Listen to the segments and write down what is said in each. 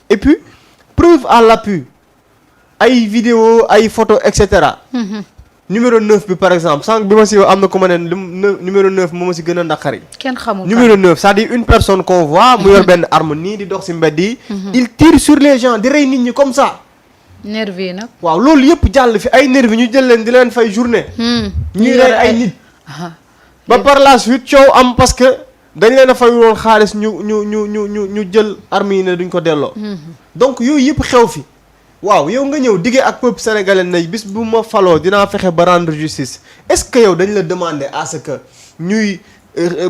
et puis preuve à l'appui ay vidéo ay photo et cetera. numéro 9 bi par exemple sànq bi ma si am na ko ma ne numéro 9 moo ma si gën a naqari. kenn xamul numéro 9 c'est-à-dire une personne qu'on voit mu yor benn arme nii di dox si mbedd yi. il tire sur les gens di rey nit ñi comme ça. nervi nag. waaw loolu yëpp jàll fi ay nervi ñu jël leen di leen fay journée. ñuy rey ay nit. ba par la suite coow am parce que dañ leen a fay woon xaalis ñu jël armes yi ne duñ ko delloo. donc yooyu yëpp xew fi. waaw yow nga ñëw diggee ak peuple sénégalais na bis bu ma faloo dinaa fexe ba rendre justice est-ce que yow dañ la demander à ce que ñuy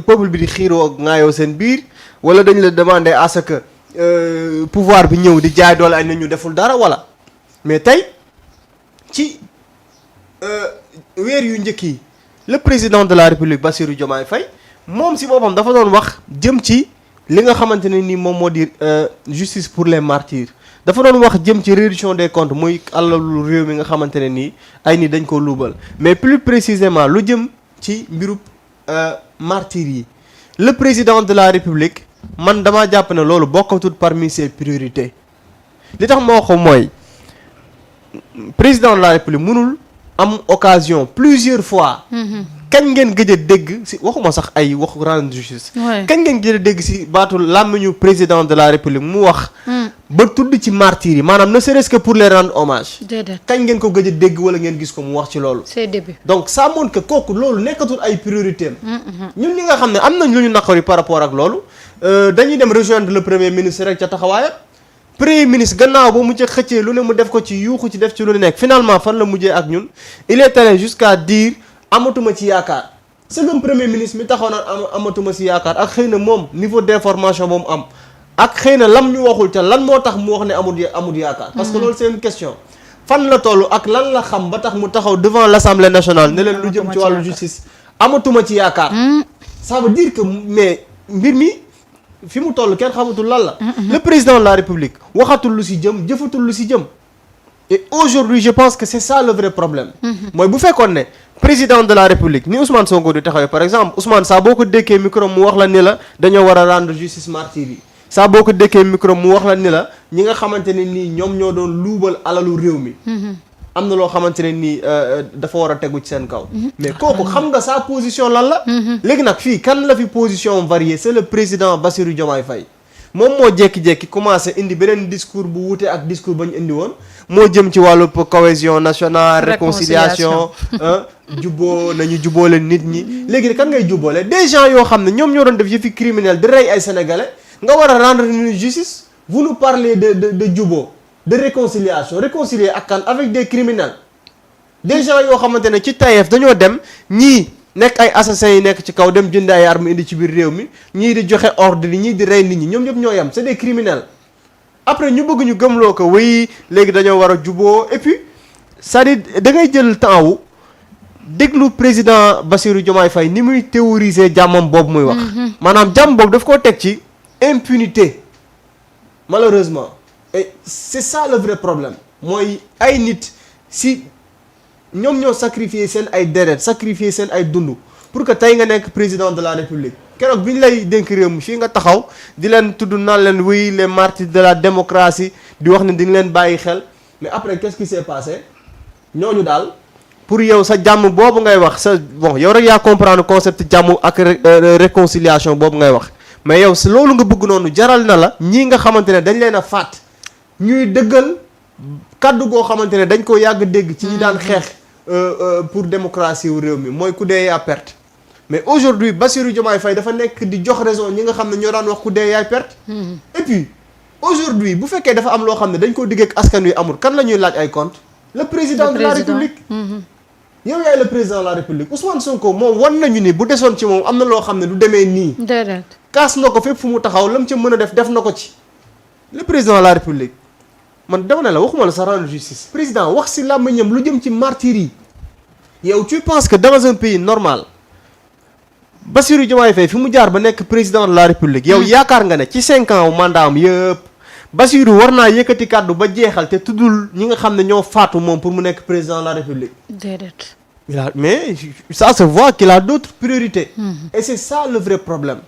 peuple bi di xiiroo ngaayoo seen biir wala dañ la demander à ce que pouvoir bi ñëw di jaay doole ay na ñu deful dara wala mais tey ci weer yu njëkk yi le président de la république Bassirou Diomaye Faye moom si boppam dafa doon wax jëm ci li nga xamante ne ni moom moo di justice pour les martyrs dafa doon wax jëm ci reddition des comptes muy alalu réew mi nga xamante ne nii ay nit dañ ko luubal mais plus précisément lu jëm ci mbirub martyrs yi le président de la république man damaa jàpp ne loolu bokkatul parmi ses priorités li tax moo ko mooy président de la république mënul am occasion plusieurs fois kañ ngeen gëj a dégg si waxuma sax ay waxu rendre justice kañ ngeen gëj a dégg si baatu làmmiñu président de la république mu wax ba tudd ci martyrs yi maanaam ne serait-ce que pour les rendre hommage kañ ngeen ko gëj a dégg wala ngeen gis ko mu wax ci loolu c'est début donc ça montre que kooku loolu nekkatul ay priorité am ñun ñi nga xam ne am nañ lu ñu naqari par rapport ak loolu dañuy dem rejoindre le premier ministre rek ca taxawaayam premier ministre gannaaw ba mu ca xëccee lu ne mu def ko ci yuuxu ci def ci lu ne nekk finalement fan la mujjee ak ñun il est allé jusqu'à dire amatuma ci yaakaar c'est le premier ministre mi taxaw na amatuma ci yaakaar ak xëy na moom niveau d'information moom am ak xëy na lam ñu waxul te lan moo tax mu wax ne amul yaakaar parce que loolu c'est une question fan la toll ak lan la xam ba tax mu taxaw devant l'Assemblée nationale ne leen lu jëm ci wàllu justice amatuma ci yaakaar ça veut dire que mais mbir mi fi mu toll kenn xamatul lan la le président de la République waxatul lu ci jëm jëfatul lu ci jëm et aujourd'hui je pense que c'est ça le vrai problème mooy bu fekkoon ne président de la République ni Ousmane Sonko di taxawee par exemple Ousmane saa boo ko dékkee micro mu wax la ni la dañoo war a rendre justice martyrs yi saa boo ko dékkee micro mu wax la ni la ñi nga xamante ne nii ñoom ñoo doon luubal alalu réew mi am na loo xamante ne nii dafa war a tegu ci seen kaw mais kooku xam nga sa position lan la léegi nag fii kan la fi position variée c'est le président Bassirou Diomaye Faye moom moo jékki-jékki commencé indi beneen discours bu wute ak discours ba ñu indi woon moo jëm ci wàllu cohésion nationale réconciliation jubboo nañu jubboole nit ñi léegi kan ngay jubboole des gens yoo xam ne ñoom ñoo doon def yëfi criminel di rey ay sénégalais nga war a rendre une justice vous nous parlez de jubboo de réconciliation réconcilier ak kan avec des criminels des gens yoo xamante ne ci Taïf dañoo dem ñii nekk ay assassins yi nekk ci kaw dem jënd ay armes indi ci biir réew mi ñii di joxe ordre yi ñii di rey nit ñi ñoom ñëpp ñoo yem c'est des criminels après ñu bëgg ñu gëmloo ko wéy léegi dañoo war a juboo et puis c'est-à-dire da ngay jël temps wu déglu président Bassirou Diomaye Faye ni muy théoriser jàmmam boobu muy wax maanaam jàmm boobu daf koo teg ci impunité malheureusement et c'est ça le vrai problème mooy ay nit si ñoom ñoo sacrifier seen ay deret sacrifier seen ay dund pour que tey nga nekk président de la république keroog bi ñu lay dénk réew mi fii nga taxaw di leen tudd naan leen oui les martyrs de la démocratie di wax ne di nga leen bàyyi xel mais après qu'est-ce qui s'est passé ñooñu daal pour yow sa jàmm boobu ngay wax sa bon yow rek yaa comprendre concept jàmm ak réconciliation boobu ngay wax mais yow si loolu nga bëgg noonu jaral na la ñii nga xamante ne dañ leen a faat ñuy dëggal kaddu goo xamante ne dañ ko yàgg dégg ci ñi daan xeex pour démocratie wu réew mi mooy ku dee yaa perte mais aujourd'hui Bassirou Diomaye Faye dafa nekk di jox raison ñi nga xam ne ñoo daan wax ku dee yaay perte et puis aujourd'hui bu fekkee dafa am loo xam ne dañ ko digg ak askan wi amul kan la ñuy laaj ay compte le président de la république yow yaay le président de la république Ousmane Sonko moom wan nañu ni bu desoon ci moom am na loo xam ne du demee nii kaas na ko fépp fu mu taxaw lam ca mën a def na ko ci le président de la république man dama ne la waxuma la sa rendre justice président wax si làmmiñam lu jëm ci martyrs yi yow tu penses que dans un pays normal Bassirou Diomaye Faye fi mu jaar ba nekk président de la république yow yaakaar nga ne ci 5 ans mandat am yëpp Bassirou war naa yëkkati kàddu ba jeexal te tuddul ñi nga xam ne ñoo faatu moom pour mu nekk président de la république déedéet mais ça se voit qu'il a d'autres priorités et c'est ça le vrai problème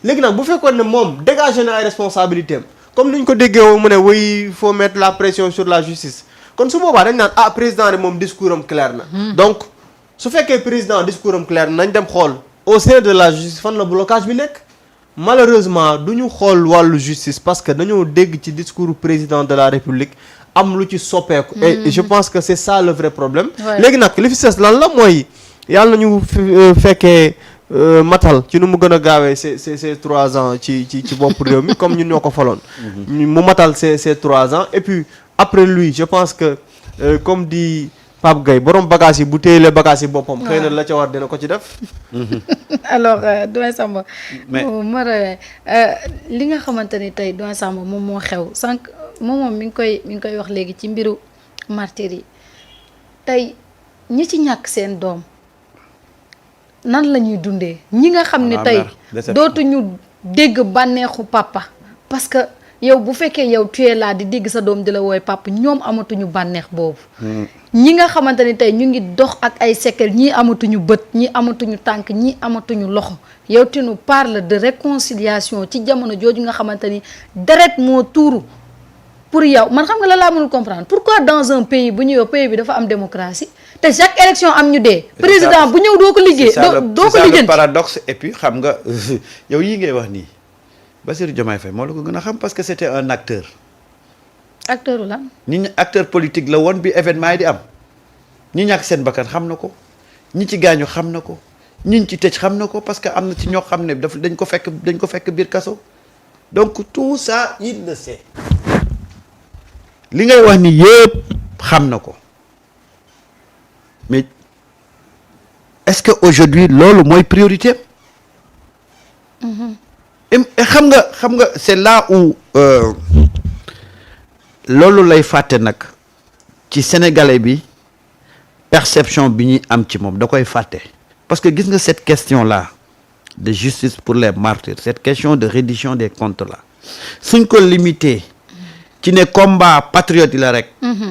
léegi nag bu fekkoon ne moom dégagé na ay responsabilités am comme ni ñu ko déggee woon mu ne oui faut mettre la pression sur la justice kon su boobaa dañ naan président de moom discours am clair na. donc su fekkee président discours am clair nañ dem xool au sein de la justice fan la blocage bi nekk. malheureusement du ñu xool wàllu justice parce que dañoo dégg ci discours président de la république am lu ci soppeeku. et je pense que c'est ça le vrai problème. léegi nag li fi ses lan la mooy yàlla nañu fekkee matal ci nu mu gën a gaawee ces 3 ans ci bopp réew mi comme ñun ñoo ko faloon. mu matal ces 3 ans et puis après lui je pense que comme dit Pape Gueye borom bagage yi bu téyelee bagage yi boppam. xëy na la ca war dina ko ci def. alors Doyen Samba. mais li nga xamante ni tey Doyen Samba moom moo xew sànq moom mi ngi koy wax léegi ci mbiru martyrs yi tey ñi ci ñàkk seen doom nan la ñuy dundee. ñi nga xam ne tey dootuñu dégg bànneexu papa parce que yow bu fekkee yow tu es là di dégg sa doom di la wooy papa ñoom amatuñu bànneex boobu. ñi nga xamante ni tey ñu ngi dox ak ay séquelles ñii amatuñu bët ñii amatuñu tànk ñii amatuñu loxo yow tu nous parles de réconciliation ci jamono jooju nga xamante ni deret moo tuuru pour yow man xam nga la laa mënul comprendre pourquoi dans un pays bu ñu yow pays bi dafa am démocratie te chaque élection am ñu dee. président bu ñëw doo ko liggéey. doo ko lijjanti c'est ça le paradoxe et puis xam nga yow yii ngay wax nii Bassirou Diomaye Faye moo la ko gën a xam parce que c'était un acteur. acteur la. ñi acteur politique la woon bi événement yi di am ñi ñàkk seen bakkan xam na ko ñi ci gaañu xam na ko ñi ci tëj xam na ko parce que am na ci ñoo xam ne dañ ko fekk biir kaso donc tout ça il le sait li ngay wax ni yëpp xam na ko mais est-ce que aujourd'hui loolu mooy priorité xam nga c'est là où loolu lay fàtte nag ci sénégalais bi perception bi ñuy am ci moom da koy fàtte parce que gis nga cette question là de justice pour les martyrs cette question de reddition des comptes là suñ ko limité ci ne combat patriote yi la rek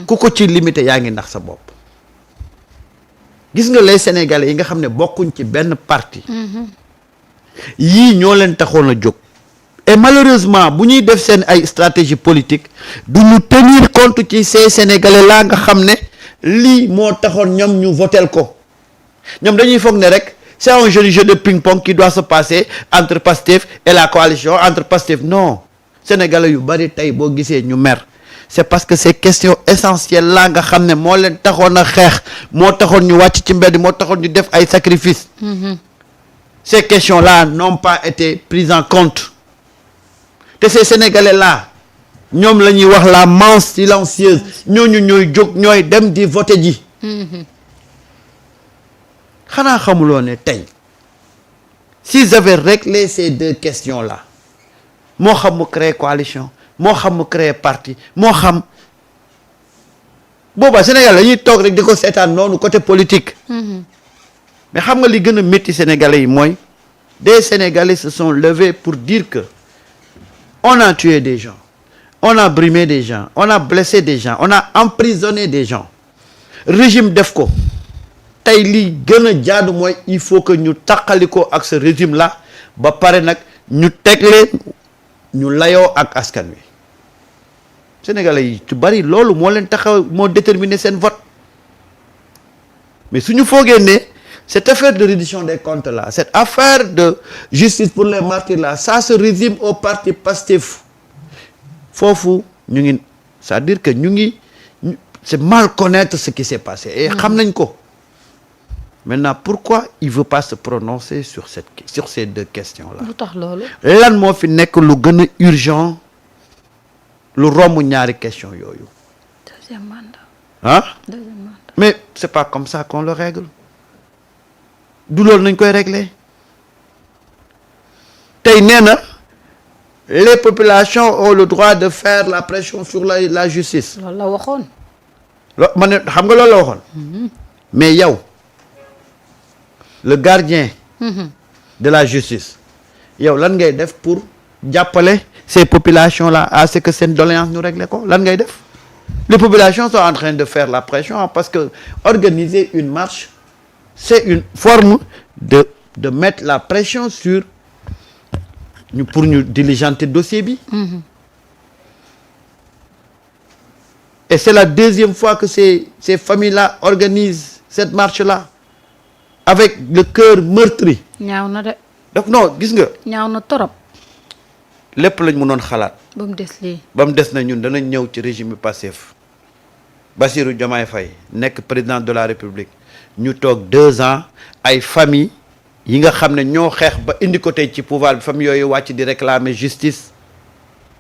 ku ko ci limité yaa ngi nax sa bopp gis nga les sénégalais yi nga xam ne bokkuñ ci benn parti yii ñoo leen taxoon a jóg et malheureusement bu ñuy def seen ay stratégie politique du ñu tenir compte ci ces sénégalais là nga xam ne lii moo taxoon ñoom ñu votel ko ñoom dañuy foog ne rek c'est un jeu de ping-pong qui doit se passer entre Pastef et la coalition entre Pastef non sénégalais yu bari tey boo gisee ñu mer c'est parce que ces questions essentielles là nga xam ne moo leen taxoon a xeex moo taxoon ñu wàcc ci mbedd moo taxoon ñu def ay sacrifices ces questions là n'ont pas été prises en compte te ces sénégalais là ñoom la ñuy wax la masse silencieuse ñooñu ñooy jóg ñooy dem di voter ji xanaa xamuloo ne tey s'ils avaient réglé ces 2 questions là moo xam mu créer coalition moo xam mu créer parti moo xam boobaa Sénégal la ñuy toog rek di ko seetaan noonu côté politique mais xam nga li gën a métti sénégalais yi mooy des sénégalais se sont levés pour dire que on a tué des gens on a brimé des gens on a blessé des gens on a emprisonné des gens régime def ko tey li gën a jaadu mooy il faut que ñu taqalikoo ak ce régime là ba pare nag ñu teg leen ñu layoo ak askan wi sénégalais yi ci bari loolu moo leen taxaw moo déterminer seen vote mais suñu foogee ne cette affaire de reddition des comptes là cette affaire de justice pour les martyrs là ça se résume au parti Pastef foofu ñu ngi c'est-à-dire que ñu ngi c'est mal connaître ce qui s'est passé et xam nañ ko maintenant pourquoi il veut pas se prononcer sur ces 2 questions là lu tax loolu lan moo fi nekk lu gën a urgent lu romb ñaari question yooyu deuxième mandat mais c'est pas comme ça qu'on le règle du loolu nañ koy régler tey nee na les populations ont le droit de faire la pression sur la justice loolu la waxoon ma ne xam nga loolu la waxoon mais yow le gardien de la justice yow lan ngay def pour jàppale ces populations là à ce que seen doléance ñu régler ko lan ngay def les populations sont en train de faire la pression parce que organiser une marche c'est une forme de mettre la pression sur pour ñu diligenter dossier bi et c'est la deuxième fois que ces familles-là organisent cette marche-là avec le cœur meurtri. ñaaw na de. donc non gis nga. ñaaw na torop. lépp lañ mënoon xalaat. ba mu des lii. ba mu des na ñun danañ ñëw ci régime Pastef Bassirou Diomaye Faye nekk président de la République ñu toog 2 ans ay famille yi nga xam ne ñoo xeex ba indi ko tey ci pouvoir bi famille yooyu wàcc di réclamer justice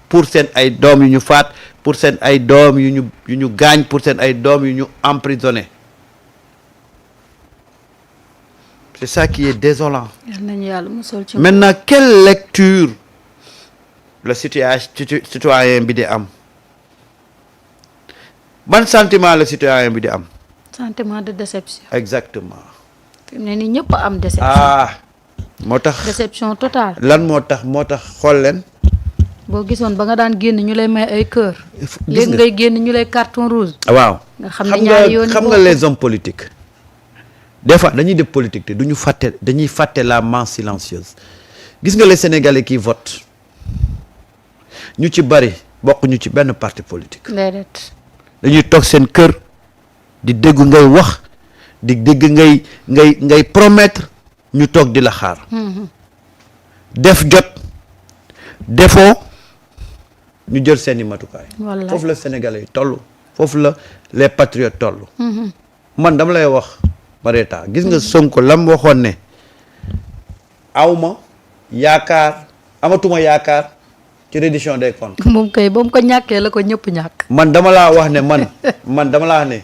pour seen ay doom yu ñu faat pour seen ay doom yu ñu gaañ pour seen ay doom yu ñu emprisonné c'est ça qui est désolant. yal nañu yàlla musal ci. maintenant quelle lecture le citoyen bi di am ban sentiment le citoyen bi di am. sentiment de déception. exactement. fi mu ne nii ñëpp am déception. moo tax déception totale. lan moo tax xool leen. boo gisoon ba nga daan génn ñu lay may ay cœur. léegi ngay génn ñu lay carton rouge. waaw nga xam ne ñaari yoon xam nga les hommes politiques des fois dañuy def politique te duñu fàtte dañuy fàtte la main silencieuse gis nga les Sénégalais qui votent ñu ci bari bokk ñu ci benn parti politique. déedéet. dañuy toog seen kër di dégg ngay wax di dégg ngay promettre ñu toog di la xaar. def jot defoo ñu jël seeni matukaay. wallaay foofu la Sénégalais yi toll foofu la les patriotes toll. man dama lay wax Marieta gis nga Sonko lam waxoon ne amatuma yaakaar ci reddition des comptes. moom kay ba mu ko ñàkkee la ko ñëpp ñàkk. man dama laa wax ne man dama laa wax ne.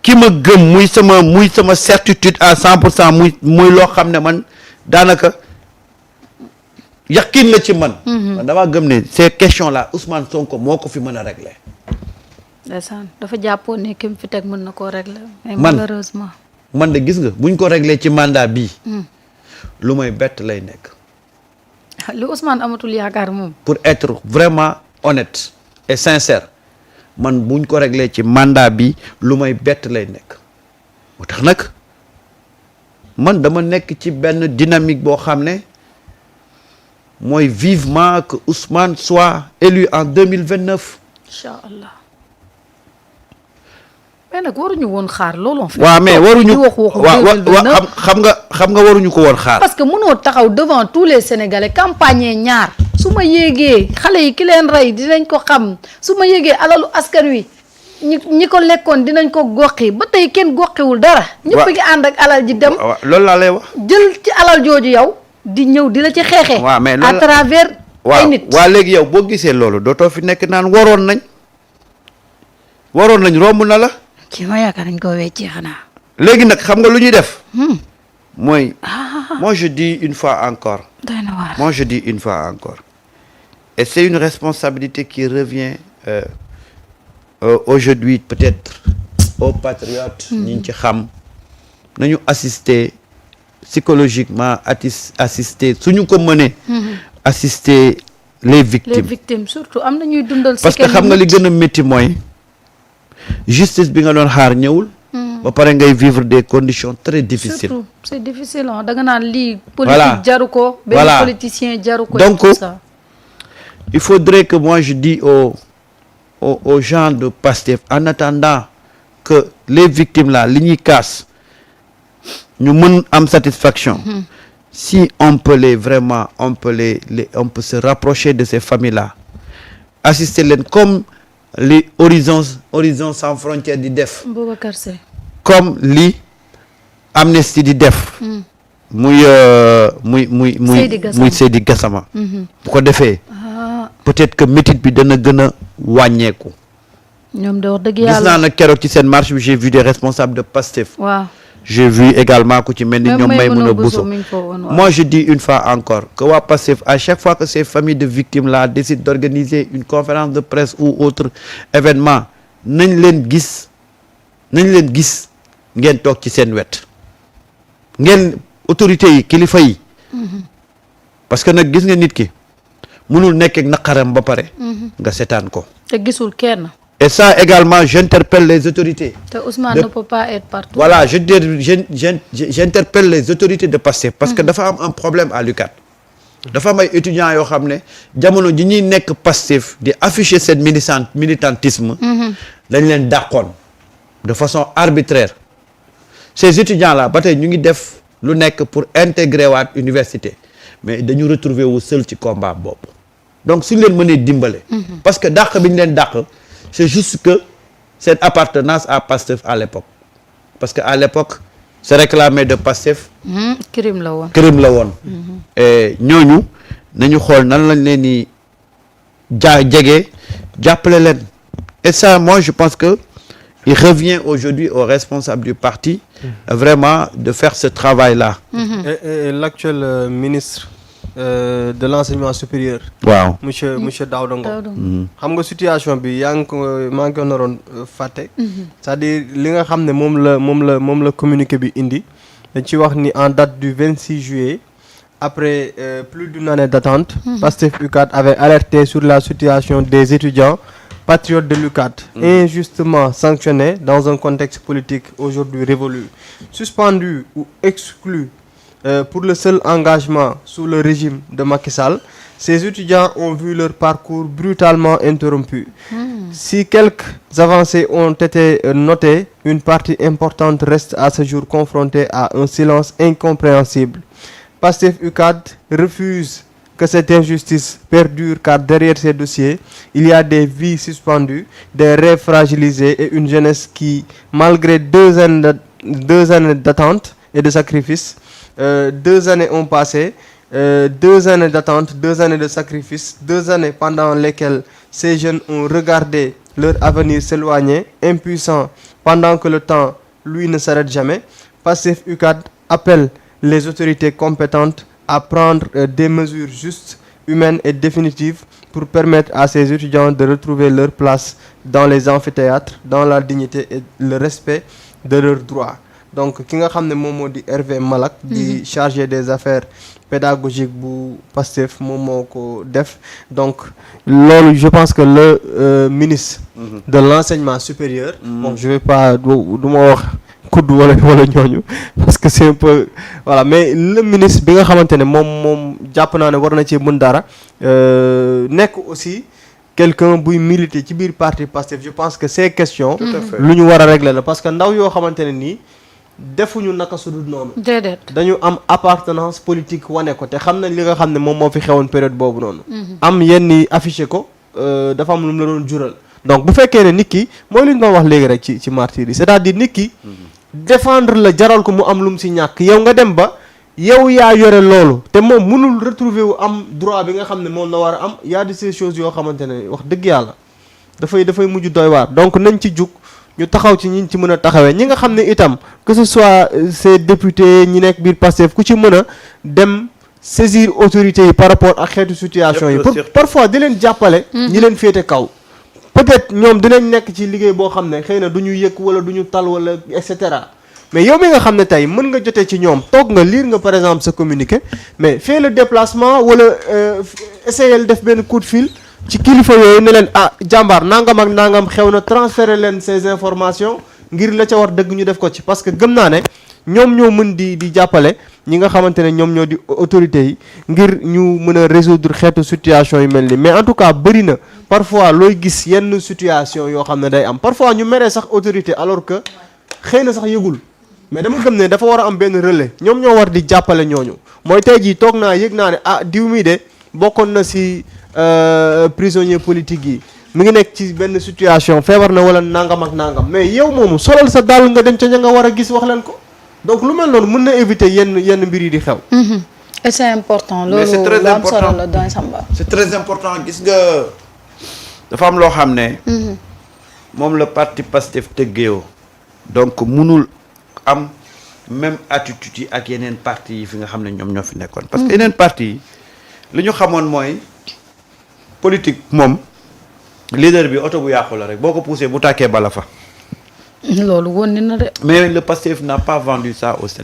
ki ma gëm muy sama certitude à 100% muy loo xam ne man daanaka yaqin la ci man. man damaa gëm ne ces questions là Ousmane Sonko moo ko fi mën a régler. ndeysaan dafa jàppoon ne ki mu fi teg mën na koo régler. mais man malheureusement. man de gis nga buñ ko régler ci mandat bii. lu may bett lay nekk. li Ousmane amatul yaakaar moom. pour être vraiment honnête et sincère man buñ ko régler ci mandat bi lu may bett lay nekk moo tax nag man dama nekk ci benn dynamique boo xam ne mooy vivement que Ousmane soit élu en 2029. incha allah. mais nag waruñu woon xaar loolu. en fait waaw mais waruñu xam nga waruñu ko woon xaar. parce que mënoo taxaw devant tous les Sénégalais campagne ñaar su ma yéegee xale yi ki leen rey dinañ ko xam su ma yéegee alalu askan wi ñi ko lekkoon dinañ ko goqi ba tey kenn goqiwul dara. ñëpp ngi ànd ak alal ji dem. loolu laa lay wax. jël ci alal jooju yow di ñëw di la ci xeexee. waaw mais à travers. ay nit waaw léegi yow boo gisee loolu dootoo fi nekk naan waroon nañ romb na la. ci ma yaakaar nañ ko weccee xanaa. léegi nag xam nga lu ñuy def. mooy. moi je dis une fois encore. Et c'est une responsabilité qui revient aujourd'hui peut-être aux patriotes. ñi ci xam nañu assister psychologiquement assister suñu ko mënee. assister les victimes. surtout am na ñuy dundal. parce que xam nga li gën a métti mooy justice bi nga doon xaar ñëwul. ba pare ngay vivre des conditions très difficiles. surtout c'est difficile da nga naan lii. politique jaru ko. benn politicien jaru ko. donc il faudrait que moi je dis aux gens de Pastef en attendant que les victimes là li ñuy kaas ñu mën am satisfaction. si on peut on peut se rapprocher de ces familles là assister leen comme les Horizon sans frontières di def. Boubacar Seye. comme li Amnesty di def. muy Seydi Gassama. bu ko defee. peut-être que métit bi dana gën a wàññeeku. ñoom de wax dëgg yàlla gis naa nag keroog ci seen marche bi j'ai vu des responsables de Pastef. waaw j'ai vu également ku ci mel ni ñoom Maïmouna Bousso. moi je dis une fois encore que waa Pastef à chaque fois que ces familles de victimes là décident d'organiser une conférence de presse ou autre événement nañ leen gis ngeen toog ci seen wet ngeen autorités yi kilifa yi. parce que nag gis nga nit ki mënul nekk ak naqaram ba pare. nga seetaan ko. te gisul kenn. et ça également j'interpelle les autorités. te Ousmane ne peut pas être partout. voilà j'interpelle les autorités de Pastef parce que dafa am un problème à l'UCAD. dafa am ay étudiants yoo xam ne jamono ji ñuy nekk Pastef di afficher seen militantisme. dañ leen dàqoon de façon arbitraire ces étudiants là ba tey ñu ngi def lu nekk pour intégrer waat université mais dañu retrouver wu seul ci combat boobu donc suñu leen mënee dimbale parce que dàq bi ñu leen dàq c'est juste que cette appartenance à Pastef à l'époque parce que à l'époque se réclamer de Pastef crime la woon et ñooñu nañu xool nan lañ leen ni jege jàppale leen et ça moi je pense que il revient aujourd'hui aux responsables du parti vraiment de faire ce travail-là. Et l'actuel ministre de l'enseignement supérieur. waaw monsieur Daouda Ngom. xam nga situation bi yaa ngi ko maa ngi ko naroon fàtte. c'est-à-dire li nga xam ne moom la communiqué bi indi dañ ci wax ni en date du 26 juillet après plus d'une année d'attente. Pastef UCAD avait alerté sur la situation des étudiants patriotes de l'UCAD, injustement sanctionnés dans un contexte politique aujourd'hui révolu, suspendus ou exclus pour le seul engagement sous le régime de Macky Sall. Ces étudiants ont vu leur parcours brutalement interrompu. Si quelques avancées ont été notées, une partie importante reste à ce jour confrontée à un silence incompréhensible. Pastef UCAD refuse que cette injustice perdure car derrière ces dossiers, il y a des vies suspendues, des rêves fragilisés et une jeunesse qui, malgré deux années d'attente et de sacrifice, 2 années ont passé, 2 années d'attente, 2 années de sacrifice, 2 années pendant lesquelles ces jeunes ont regardé leur avenir s'éloigner, impuissants pendant que le temps, lui, ne s'arrête jamais. Pastef UCAD appelle les autorités compétentes à prendre des mesures justes, humaines et définitives pour permettre à ces étudiants de retrouver leur place dans les amphithéâtres, dans la dignité et le respect de leurs droits. Donc ki nga xam ne moom moo di Hervé Malak di chargé des affaires pédagogiques bu Pastef moom moo ko def donc loolu je pense que le ministre de l'enseignement supérieur bon je vais pas du ma wax kudd wala ñooñu parce que c'est un peu voilà mais le ministre bi nga xamante ne moom jàpp naa ne war na ci mën dara nekk aussi quelqu'un buy militer ci biir parti Pastef je pense que ces questions lu ñu war a régler la parce que ndaw yoo xamante ne nii defuñu naka su dul noonu déedéet dañu am appartenance politique wane ko te xam nañ li nga xam ne moom moo fi xewoon période boobu noonu am yenn yi affiché ko dafa am lu mu la doon jural donc bu fekkee ne nit ki mooy li ñu doon wax léegi rek ci martyrs yi c'est-à-dire nit ki défendre la jaral ko mu am lu mu si ñàkk yow nga dem ba yow yaa yore loolu te moom mënul retrouver wu am droit bi nga xam ne moom la war a am y a de ces choses yoo xamante ne wax dëgg yàlla dafay mujj doy waar donc nañ ci jug ñu taxaw ci ñi ci mën a taxawee ñi nga xam ne itam que ce soit ces députés ñi nekk biir Pastef ku ci mën a dem saisir autorités yi par rapport ak xeetu situation yi pour parfois di leen jàppale ñi leen féete kaw peut-être ñoom dinañ nekk ci liggéey boo xam ne xëy na du ñu yëg wala du ñu tal wala et cetera mais yow mi nga xam ne tey mën nga jotee ci ñoom toog nga lire nga par exemple sa communiqué mais fais le déplacement wala essayer def benn coup de fil ci kilifa yooyu ne leen jàmbaar nangam ak nangam xew na transférer leen ces informations ngir la ca war dëgg ñu def ko ci parce que gëm naa ne ñoom ñoo mën di jàppale ñi nga xamante ne ñoom ñoo di autorités yi ngir ñu mën a résoudre xeetu situation yu mel ni mais en tout cas bëri na parfois looy gis yenn situation yoo xam ne day am parfois ñu meree sax autorité alors que xëy na sax yëgul mais dama gëm ne dafa war a am benn relais ñoom ñoo war di jàppale ñooñu mooy tey jii toog naa yëg naa ne diw mi de bokkoon na si prisonnier politique yi mi ngi nekk ci benn situation feebar na wala nangam ak nangam mais yow moomu solal sa dàll nga dem ca ña nga war a gis wax leen ko donc lu mel noonu mën na éviter yenn mbir yi di xew. et c'est important. mais c'est très important loolu la doon Samba. c'est très important gis nga dafa am loo xam ne. moom la parti Pastef tëggeewoo. donc munul am même attitude yi ak yeneen parti yi fi nga xam ne ñoom ñoo fi nekkoon. parce que yeneen parti yi li ñu xamoon mooy politique moom leader bi oto bu yàqu la rek boo ko poussé bu tàkkee bala fa. loolu woon na de. mais le Pastef n'a pas vendu ça au Sénégal.